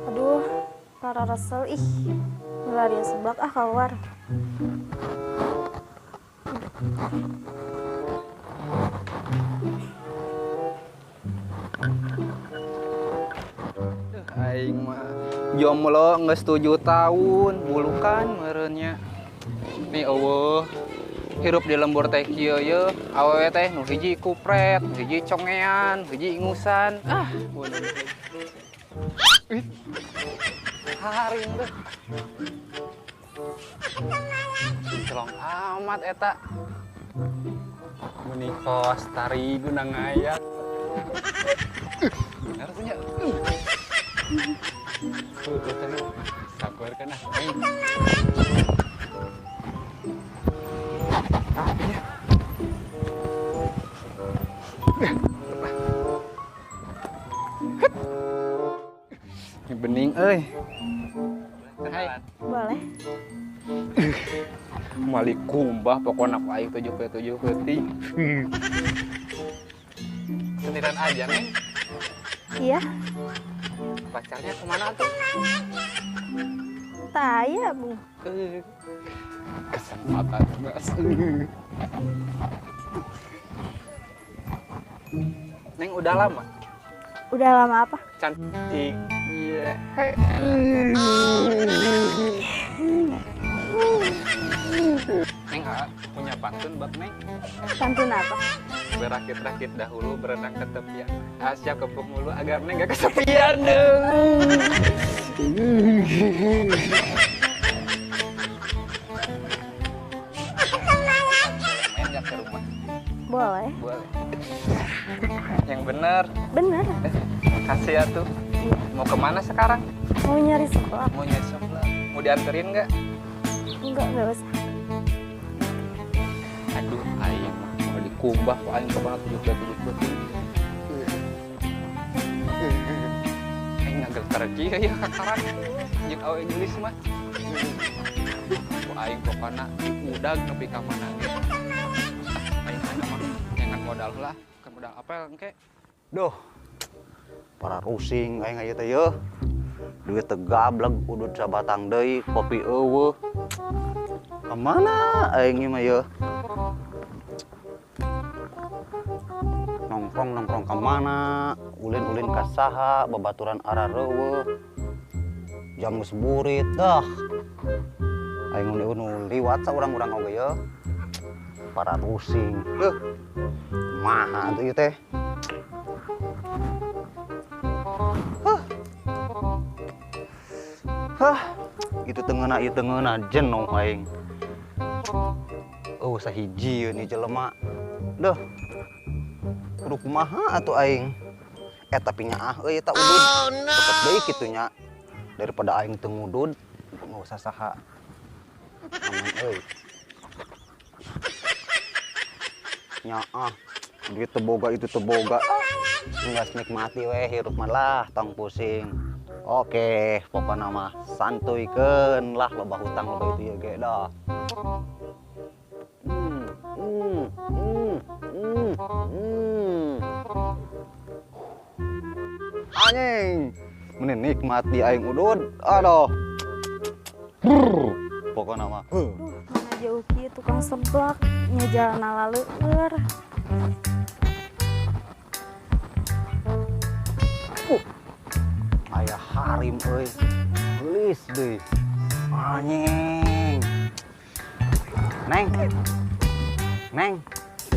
Aduh, para resel ih. Ngelarian seblak ah keluar. Aing mah jomblo nggak 7 tahun, bulukan merenya. Nih eueuh, hirup di lembur teh kieu ye, awewe teh nu hiji kupret, nu hiji congean, nu hiji ingusan. Ah, bodoh. Ih. Haring deh. Celong amat eta. Menikos tari gunang ayak. Harusnya. Sabar kan ah. Ini bening euy. Hai. Boleh. Malik kumbah pokoknya aku aing 7 peuting. Seniran aja nih. Iya. Pacarnya kemana tuh? Taya, Bu. Kesempatan mas. Neng udah lama? Udah lama apa? Cantik. Iya. Neng punya pantun buat Neng. Pantun apa? Berakit-rakit dahulu berenang ke tepian. Asya kepuk mulu agar Neng gak kesepian. Main gak ke rumah? Boleh. Boleh. Yang bener. Bener. Kasih ya tuh. Iya. Mau kemana sekarang? Mau nyari seblak? Mau nyari sebelah. Mau dianterin nggak? Enggak usah. Aduh, aing mah mau dikumbah kok aing kemana 7 aing ngagel terki ya kakaran. Jeung awe nulis mah. Ku aing pokona diudag nepi ka mana ge. Aing mah jangan modal lah, ke modal apel engke. Duh, para rusing aing aya teh yeuh. Duit teu gablek udud sabatang deui, kopi eueuh. Kamana aing ieu mah yeuh? Nongkrong kamana? Ulin-ulin ka saha, babaturan arareueuh. Jam geus burit dah. Aing nu liwat sa urang-urang oge yeuh. Para rusing. Kumaha atuh ieu teh? Itu tengena jenuh aing. Oh, sahiji ieu nih jelema. Duh. Kudu kumaha atuh aing? Tapi nyaah euy eta udud. Cepet deui kitu nya. Daripada aing teu ngudud, enggak usah saha. Aman euy. Nyaah. Duit teu boga itu teu boga. Geus nikmati we hirup mah lah, tong pusing. Oke, pokoknya mah santuikeun lah loba hutang loba itu ya ge dah. Anjing, mending nikmati aing udud. Aduh. Pokoknya mah. Duh, mana jauh kieu tukang seblak nya jalan laleueur. Aya harim euy. Gelis deui. Anjing. Neng.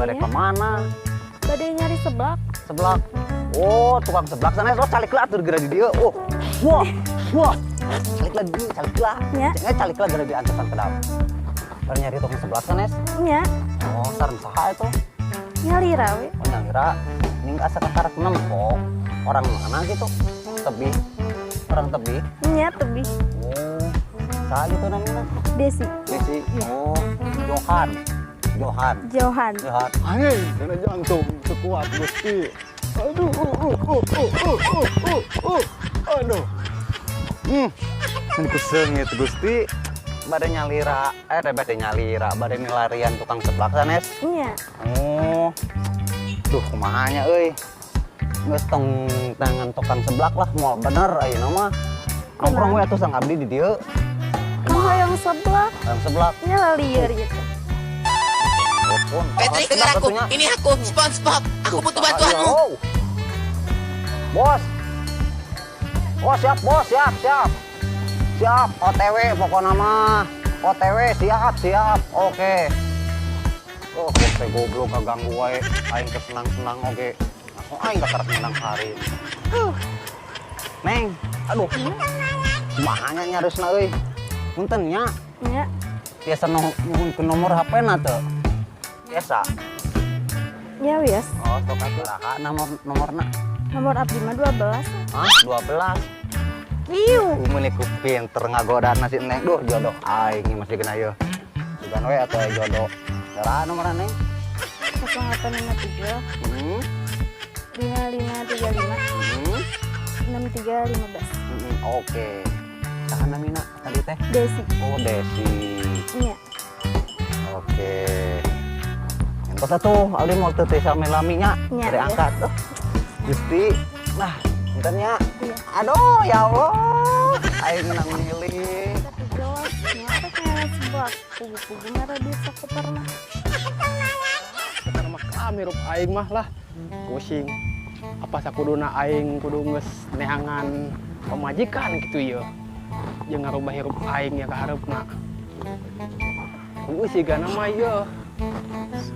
Bade Iya? ka mana? Bade nyari seblak. Seblak. Oh, tukang seblak sana lo caliklah atur geura di dieu. Oh. Wah. Caliklah di dieu, caliklah. Nya. Cenah caliklah geura di antesan ke dalam. Bari nyari tukang seblak sanes. Nya, Oh, sareng saha itu? nyalira we. Oh, nyangira ning asa kakarek nempok. Orang mana gitu? Tebih. Orang tebih. Nya tebih. Oh. Saha gitu namanya? Desi. Desi. Oh, Johan. Johan. Anjing, kena jantung sekuat Gusti. Aduh. Aduh. Ini kuseng itu Gusti. Bade nyalira, bade ngelarian tukang seblak sanes. Nya. Oh. Duh, kumahanya euy. Geus tong tangan tukang seblak lah, moal bener ayeuna mah. Nongkrong we atuh sang abdi di dieu. Kumaha yang seblak? Yang seblak. Nya lieur gitu. Telepon. Patrick, dengar aku. Ini aku, SpongeBob. Aku butuh bantuanmu. Bos. Oh siap bos, siap. Siap, OTW pokoknya mah. OTW siap. Oke. Oh, teh goblok kaganggu wae. Aing kesenang-senang oge. Aku aing gak kerep menang hari. Neng, aduh. Mahanya nyarisna euy. Punten nya. Nya. Biasa nuhun ke nomor HP-na teu. Biasa. Ya wias. Oh, sok atuh raha nomorna. Nomor abdi mah 12. Hah, 12. Iu. Meuli ku pinter ngagodana si Neng. Duh, jodoh aing masih kena ieu. Bukan we atuh jodoh. Dara nomorna Neng. 0853 Hmm. 5535 Hmm. 6315. Oke. Saha namina tadi teh? Desi. Oh, Desi. Nya. Oke. Entos atuh, Aldi mau teu teh laminya Nya, dari ya. angkat. Justi. Nah, bentarnya. Iya. Aduh, ya Allah. Aing menang milih. Tapi jelas, nyata kayak seblak. Pugu-pugu merah di sakuter mah. Karena mah kami rup aing mah lah pusing apa sakuduna aing kudu geus neangan pamajikan gitu ya jeung ngarubah hirup aing ya ka hareupna kudu sigana mah ya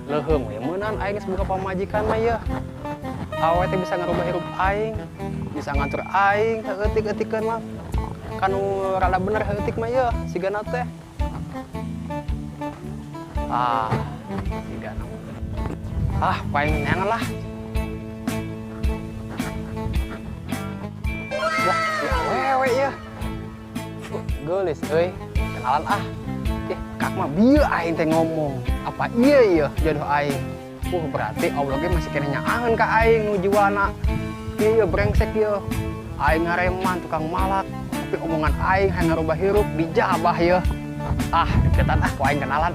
leuheung we meunaan aing geus boga pamajikan mah ya awewe teh bisa ngarubah hirup aing bisa ngatur aing heutik-heutikeun mah kanu rada bener heutik mah ya sigana teh sigana paling neangan lah. Wah, si awewe ya. Geulis euy, kenalan ah. Kak mah bieu aing teh ngomong. Apa iya jodoh aing? Berarti Allah ge masih kena nyaangan ka aing nu jiwana. Ieu brengsek ieu. Aing ngareman tukang malak, tapi omongan aing hayang ngarubah hirup dijabah ya. Deketan ku aing kenalan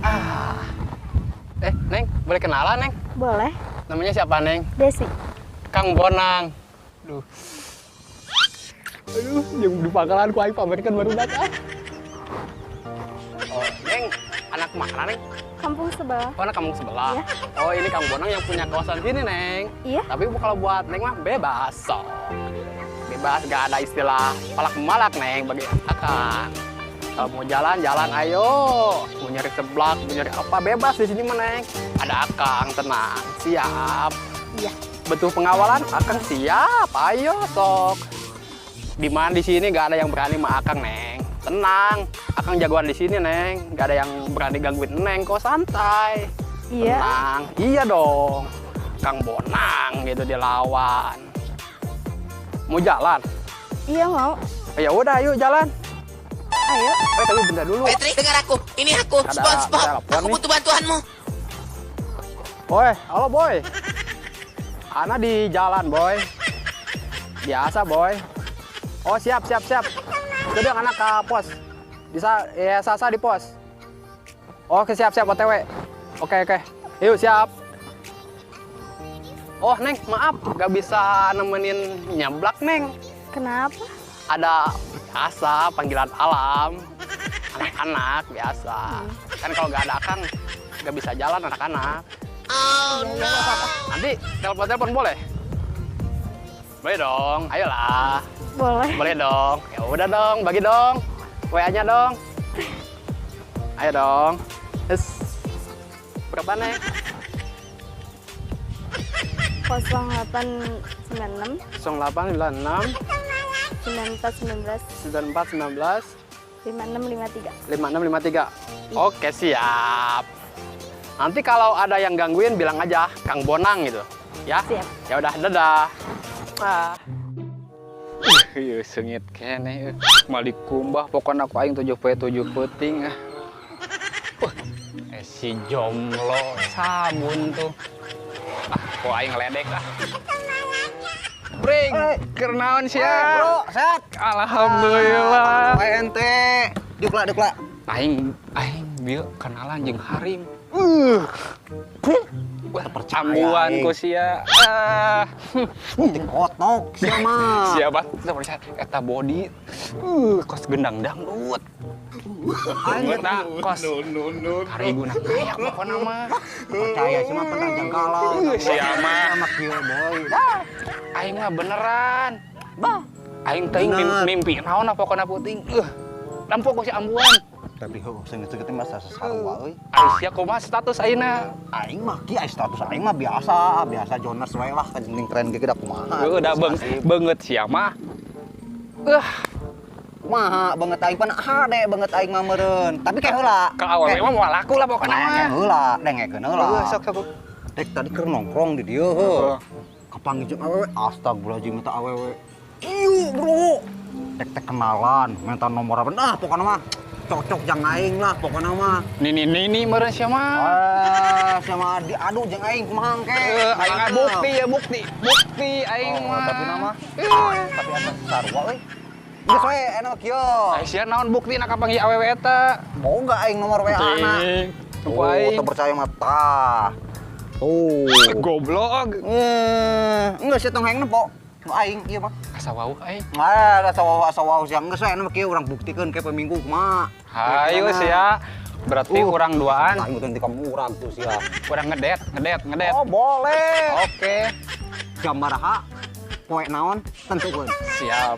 Neng, boleh kenalan, Neng? Boleh. Namanya siapa, Neng? Desi. Kang Bonang. Aduh, yang di pangkalan ku aing pamerkeun barudak Oh, Neng, anak mana, Neng? Kampung sebelah. Oh, anak kampung sebelah. Iya. Oh, ini Kang Bonang yang punya kawasan sini, Neng. Iya. Tapi kalau buat Neng mah bebas, so. Bebas, gak ada istilah palak-malak, Neng, bagi akang. Kalau mau jalan ayo. Mau nyari seblak, mau nyari apa bebas di sini mah, Neng. Ada akang, tenang, siap. Iya. Betul pengawalan, akang siap. Ayo sok. Dimana di sini gak ada yang berani sama akang, Neng. Tenang, akang jagoan di sini, Neng. Gak ada yang berani gangguin Neng, kok santai. Iya. Tenang, iya dong. Kang Bonang gitu dilawan. Mau jalan? Iya mau. Ya udah, yuk jalan. Ayo. Tapi bentar dulu. Patrick, dengar aku. Ini aku, Ada SpongeBob. telepon Aku nih. butuh bantuanmu. Boy, halo boy. Ana di jalan, boy. Biasa, boy. Oh, siap. Sedang anak ke pos. Bisa ya Sasa di pos. Oke, siap OTW. Oke. Yuk, siap. Oh, Neng, maaf, gak bisa nemenin nyablak, Neng. Kenapa? Ada biasa panggilan alam. Anak-anak biasa. Kan kalau gak ada akang, gak bisa jalan anak-anak. Oh no. Nanti telepon boleh? Boleh dong, ayolah. Boleh. Boleh dong. Ya udah dong, bagi dong. WA-nya dong. Ayo dong. Berapa, Neng? 0896 0896 9419 9419 5653. 5653. Oke, siap. Nanti kalau ada yang gangguin bilang aja Kang Bonang gitu. Ya? Siap. Ya udah, dadah. Iya, sengit kene. Mal dikumbah pokoknya aku aing 7 peting. Si jomblo sabun tuh. Kok aing ngeledek lah. Breng, kernaon sih ya? Bro, sehat. Alhamdulillah. ente. Dukla. Aing bieu kenalan jeung Harim. Ambuan ku sia. Jeung kotok sia mah. Siapa? Terpercaya eta body. Kos gendang dangdut. Eta kos. Kariguna kayak pokona mah. Percaya sih mah pernah jangkalau. Sia mah. Sama kieu deui. Aing mah beneran. Bah. Aing teuing mimpi naon pokona puting. Lampu ku si ambuan. Tapi heuh seunggeus teh mah sarua euy. Aisyah kumaha status ayeuna? Aing mah kieu status aing mah biasa Jonas we lah ka jeung tren ge da kumaha. Udah beungeut sia mah. Kumaha banget aing pan hade banget aing mah meureun. Tapi kayak heula. Ka awewe mah moal laku lah pokona mah. Kayak heula, dengekeun heula. Sok. Dek tadi keur nongkrong di dieu heuh. Kapanggih jeung awewe, astagfirullahaladzim eta awewe. Iu, bro. Dek teh kenalan, minta nomor apa? Nah, pokoknya mah cocok jeung aing lah pokoknya mah. Nini meureun sia mah. Sama diadu jeung aing kumaha engke. Aing mah bukti aing mah. Tapi nama tapi asa sarua euy. Geus we eno kieu. Aisyah naon buktina kapanggih awewe eta? Boga aing nomor WA-na. Tuh aing. Teu percaya mah tah. Tuh. Goblok. Enggak sih tong hayang nempo. Aing ieu mah. Asa wauh aing. Asa wau sia geus we eno kieu urang buktikeun ke peminggu kumaha. Hayu sia. Berarti urang duaan. Aing butuh ti kamu urang tuh sia. Urang ngedet. Oh, boleh. Oke. Jam baraha? Poe naon? Tentukeun. Siap.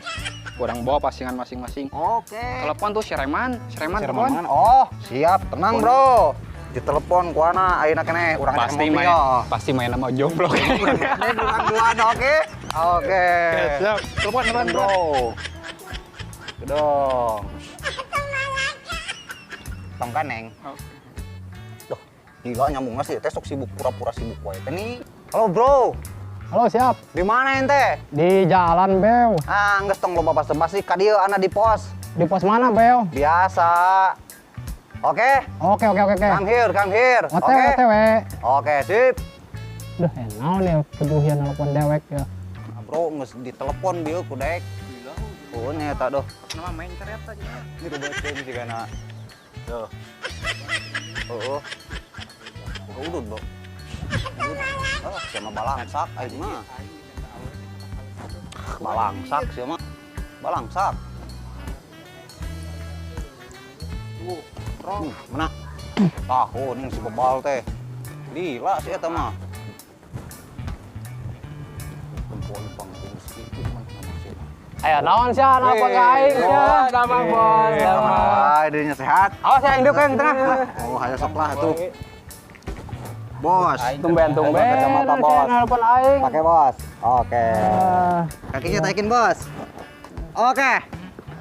Urang bawa pasingan masing-masing. Oke. Telepon tuh si Reman telepon. Reman. Oh, siap. Tenang, Bro. Ditelepon ku ana ayeuna keneh urang Pasti main sama jomblo. Urang duaan oke. Oke. Siap. Telepon Bro. Gedong. Tong kaneng. Duh, gila nyambung sih teh sok sibuk pura-pura sibuk wae teh nih. Halo, Bro. Halo, siap. Di mana ente? Di jalan, Beo. Geus tong loba basa-basi ka dieu ana di pos. Di pos mana, Beo? Biasa. Oke? Oke. Come here. OTW. Oke, sip. Duh, naon ya keduhian nelpon dewek ya. Bro, geus ditelepon dieu ku dek. Oh, nyata doh. Nama main cerita aja. Gitu beuteun sigana. Tuh. Oh. Udud, Bro. Siapa balangsak aing mah. Balangsak siapa mah. Balangsak. Mana? Tahu nih si bebal teh. Lila sih eta mah. Ayo naon sih nelpon ka aing sia. Damang bos. Hai, dirinya sehat. Awas ya induk yang tengah. Oh, hayo sok lah tuh. Bos. Tumben. Kacamata bos. Nelpon aing. Pakai bos. Oke. Kakinya taikin bos. Oke.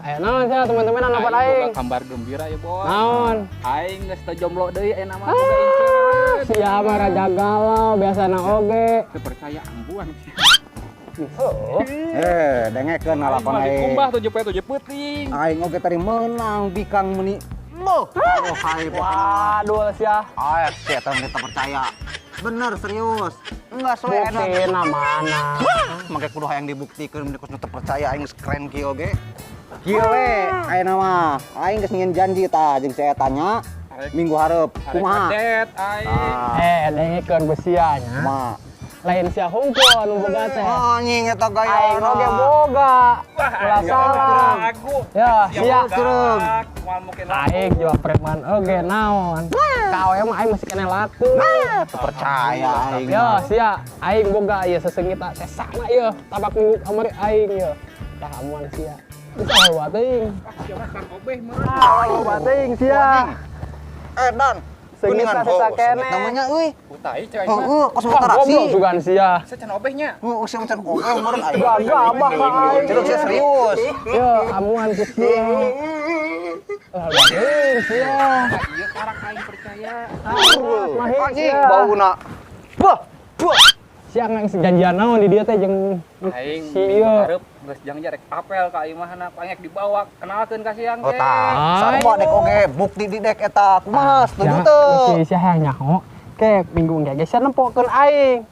Ayo naon sih teman-teman nelpon aing. Kabar gembira ya bos. Naon? Aing geus teu jomblo deui aya nama boga incer. Sia mah raja galau biasana oge. Teu percaya ambuan. Dengekeun ngalapon aing. Kumbah 7 peuting. Aing oge tadi menang bikang meni. Oh, hai Waduh sia. si eta kita percaya. Bener serius. Enggak soe Buktina mana? Make kudu hayang dibuktikeun mun geus percaya aing geus keren kieu oge. Kieu we ayeuna mah. Aing geus ngieun janji tah jeung si eta nya. Minggu hareup. Kumaha? Kadet aing. Dengekeun besianya. Kumaha? Lain sia hungkul anu boga teh. Oh, nying eta gaya. Aing oge boga. Ulah salah. Ya, sia. Aing juga preman oge naon. Ka we mah aing masih kena laku. Percaya aing. Ya, sia. Aing boga ieu seseungita sesana ieu. Tabak minggu kamari aing ieu. Tah amuan sia. Bisa loba teuing. Loba teuing sia. Dan. Seungita sesakene. Namanya euy. Utai cai Oh, mah. konsentrasi. Goblok sugan sia. Secan obehnya. Oh, sia macam kok meureun aing. Gabah ka aing. Terus sia serius. Yo, amuan ku sia. Loba teuing sia. Ieu karak aing percaya. Mahir Anjing sia. bauna. Bah. Sia ngang janjian naon di dieu teh jeung Aing si minggu ieu. hareup geus janji rek apel ka imahna pangek dibawa kenalkeun ka siang Oh, teh. tah. Sarua dek oge bukti di dek eta. Kumaha setuju Ya, teu? si sia hayang nyaho. Ke minggu engke geus nempokeun aing.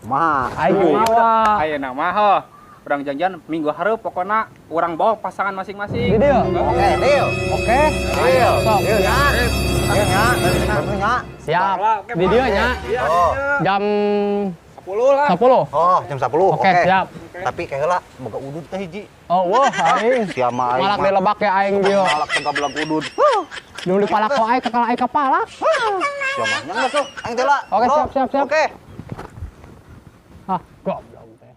Kumaha? Aing mawa. Ayeuna mah heuh. Urang janjian minggu hareup pokona urang bawa pasangan masing-masing. Di dieu. Oke, deal. Oke. Ayo, sok. Deal ya. Iya nya, nya. Siap. Di dia nya. Oh. Jam 10 lah. 10. Oh, jam 10. Oke, siap. Tapi kayak heula boga udud teh hiji. Oh, wah, aing. Sia mah aing. Malak di lebak ya aing dia. Malak tega belag udud. Dulu di palak kau aing kakal aing kepalak. Sia mah nya geus tuh. Aing teh lah. Oke, siap. Oke. Ah, goblok teh.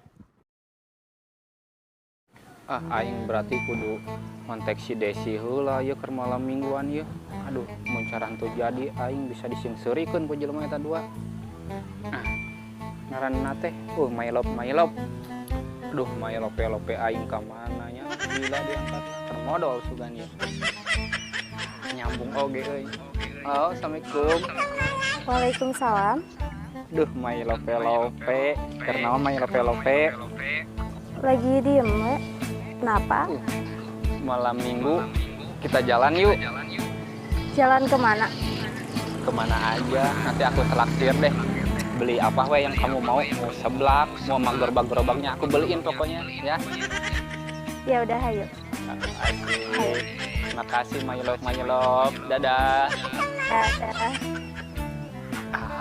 Aing berarti kudu kontak si Desi heula ya keur malam mingguan ya. Aduh, mun caran teu jadi aing bisa disingseurikeun ku jelema eta dua. Ngaranna teh, my love. Aduh, my lope aing ka mana nya? Gila diangkat termodal sugan ya. Nyambung oge euy. Oh, assalamualaikum. Waalaikumsalam. Duh, my lope. Keur naon my lope? Lagi diem we. Kenapa? Malam minggu kita jalan yuk. Jalan kemana? Kemana aja, nanti aku traktir deh. Beli apa we yang kamu mau seblak, mau gerobak-gerobaknya aku beliin pokoknya ya. Ya udah, ayo. Asik. Makasih my love. Dadah. Dadah.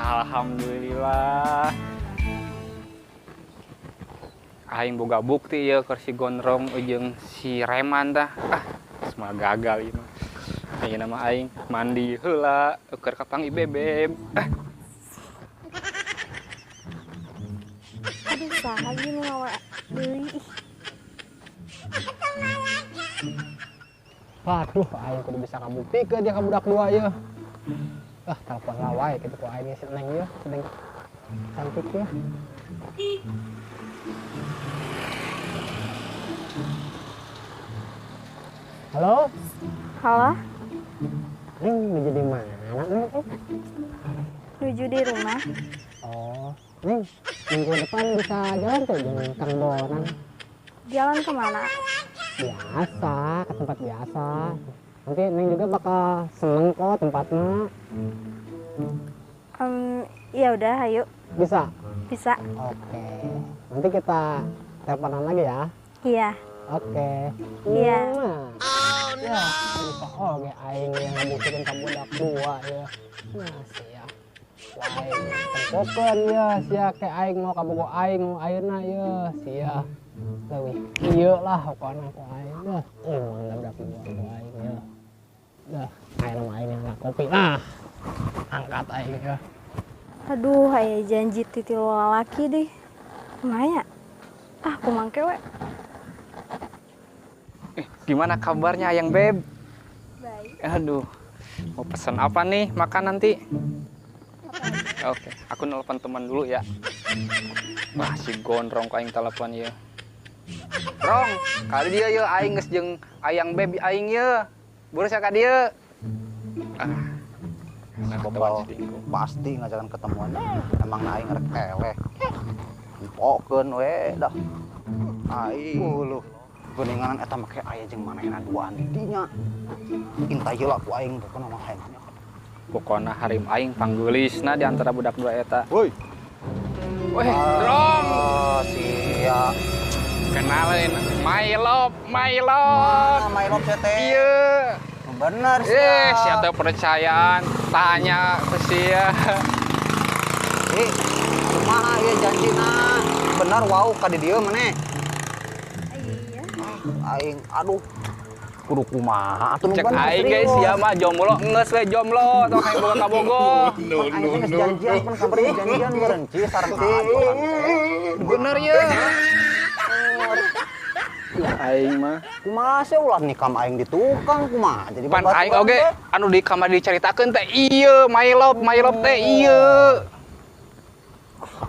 Alhamdulillah. Aing boga bukti ya keur si Gondrong jeung si Reman tah. Semua gagal ini. Ayeuna mah aing mandi heula keur ka Pang Ibebem. Aduh, saha gini ngawe deui. Waduh, aing kudu bisa ngabuktikeun dia ka budak dua ya. Telepon lah wae kitu ku aing si Neng ya, sedang cantik ya. Halo? Halo, Neng menuju di mana, Neng? menuju di rumah. Oh, Neng, minggu depan bisa jalan tuh dengan Kang Bonan. Jalan kemana? Biasa, ke tempat biasa. Nanti Neng juga bakal seneng kok tempatnya. Ya udah, ayo. Bisa? Bisa. Oke. Nanti kita teleponan lagi ya. Iya. Oke. Iya. Ya, lupa oke aing yang ngebuktiin kamu budak dua ya. Nah, sia. Wae, tempokeun ya sia ke aing mau kabogo aing mau ayeuna ya sia. Leuwih ieu lah pokona ku aing dah. Emang budak dua ku aing ya. Dah, ayeuna mah aing yang kopi. Nah, angkat aing ya. Aduh, aya janji titi lalaki deh. Kumaha? Aku mangke we. Gimana kabarnya Ayang Beb? Baik. Aduh, mau pesan apa nih makan nanti? Oke, aku nelpon teman dulu ya. Wah, si Gondrong aing telepon ya. Rong, kali dia ya aing geus jeung Ayang Beb aing ya. Beureuh ka dia. Bobal pasti ngajakan ketemuan. Emang aing rek eleh. Empokeun we dah. Aing uluh. Geningan eta make aya jeung manehna duaan dinya. Intai heula ku aing pokona mah hayang. Pokona harim aing panggeulisna di antara budak dua eta. Woi. Weh, Rong. Oh, sia. Kenalin my love. My love teh. Iya. Bener sih. Sia teh percayaan tanya ke sia. Kumaha ieu janjina? Bener wow ka di dieu maneh. Iya. Aing aduh. Kudu kumaha atuh Cek aing ge sia mah jomblo geus we jomblo tong aing boga kabogo. Aing geus janjian pun kabari janjian meureun ci sareng Bener ya. Aing mah kumaha sih ulah nikam aing di tukang kumaha jadi pan aing oge anu di kamar diceritakeun teh ieu my love teh ieu.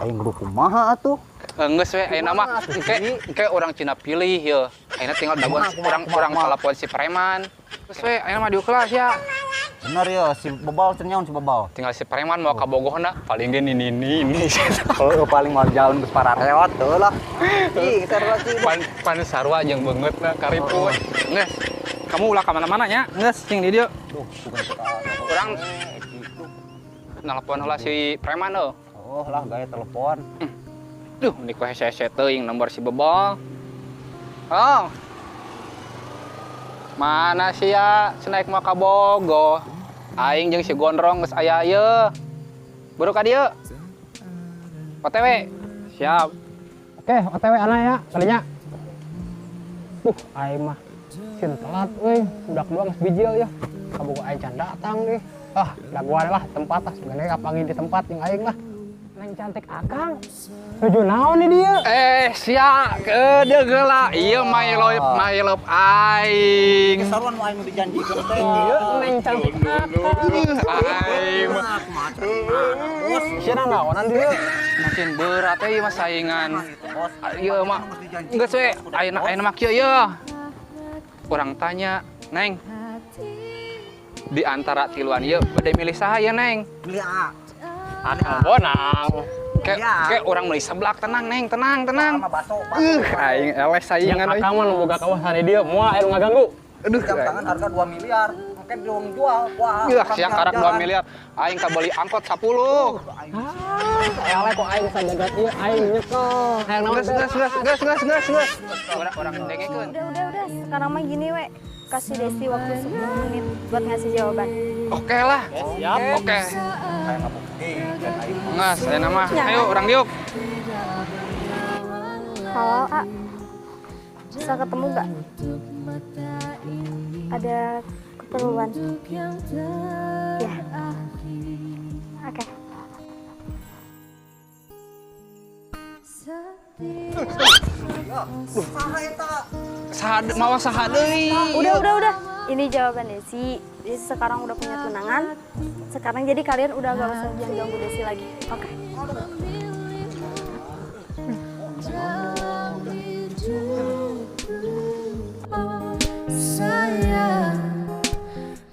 Aing kudu kumaha atuh? Geus we ayeuna mah engke urang Cina pilih ya. Ayeuna tinggal daguan urang telepon si preman. Geus we ayeuna mah diuklas ya. Bener ya si bebal cenyaun si bebal. Tinggal si preman mau ka Bogohna paling ge ini. Kalau paling mal jalan geus parareot teu lah. Ih, kita relasi Pan sarua jeung beungeutna kariput. Geus. Kamu ulah ka mana-mana nya. Geus cing di dieu. Duh, bukan kita. Urang nelpon heula si preman heuh. Oh lah gaya telepon. Duh, ini ku hese-hese teuing nomor si bebal. Oh. Mana sih ya, snaik mau ka Bogo? Aing jeung si Gondrong geus aya ieu. Buru ka dieu. OTW. Siap. Oke, OTW anak ya, kalinya. Aing mah sin telat euy, budak dua geus bijil ya. Kabogo aing can datang deh. Daguan lah tempat lah, sebenarnya apangin di tempat yang aing lah. Neng cantik akang. Tujuh naon nih dia? Sia, keudeuh geula. Ieu my love aing. Saruan nu aing dijanjikeun teh. Neng cantik akang. Aing mah Sieuna naonan dia? makin berat euy mah saingan. Ieu mah geus we, ayeuna mah kieu yeuh. Urang tanya, Neng. Di antara tiluan ieu bade milih saha ya, Neng? Milih A. Akang bonang. Kayak orang meuli seblak, tenang, Neng, tenang. Sama baso. Aing eleh saingan Yang euy. akang mah nu boga kawasan dia, moal aya nu ngaganggu. Aduh, Jam tangan harga 2 miliar. Oke dong jual. Wah. siang karak 2 miliar. Aing kabeli angkot 10. Eleh kok aing sajagat ieu aing nyekel. Hayang naon? Gas. Orang dengekeun. Udah. Sekarang mah gini, we. Kasih Desi waktu 10 menit buat ngasih jawaban. Oke lah. Siap. Oke. Kayak ngabukti dan aing Ngas, saya nama. Ayo, orang diuk. Halo, A. Bisa ketemu nggak? Ada keperluan. Ya. Oke. Mawa saha deui. Udah. Ini jawaban Desi. Desi sekarang udah punya tunangan. Sekarang jadi kalian udah gak usah ganggu Desi lagi. Oke? Sayang,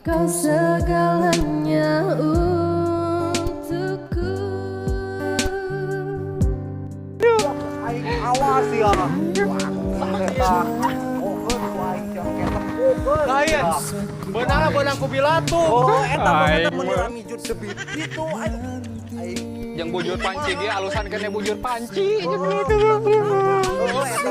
kau segalanya untukku. aing awas ya. Wah, eta. Oh, aing yang ketemu. Lain. Benang ku bilatu. Oh, eta meunang mijut debit itu. Aing Yang bujur panci dia alusan kene bujur panci. oh, eta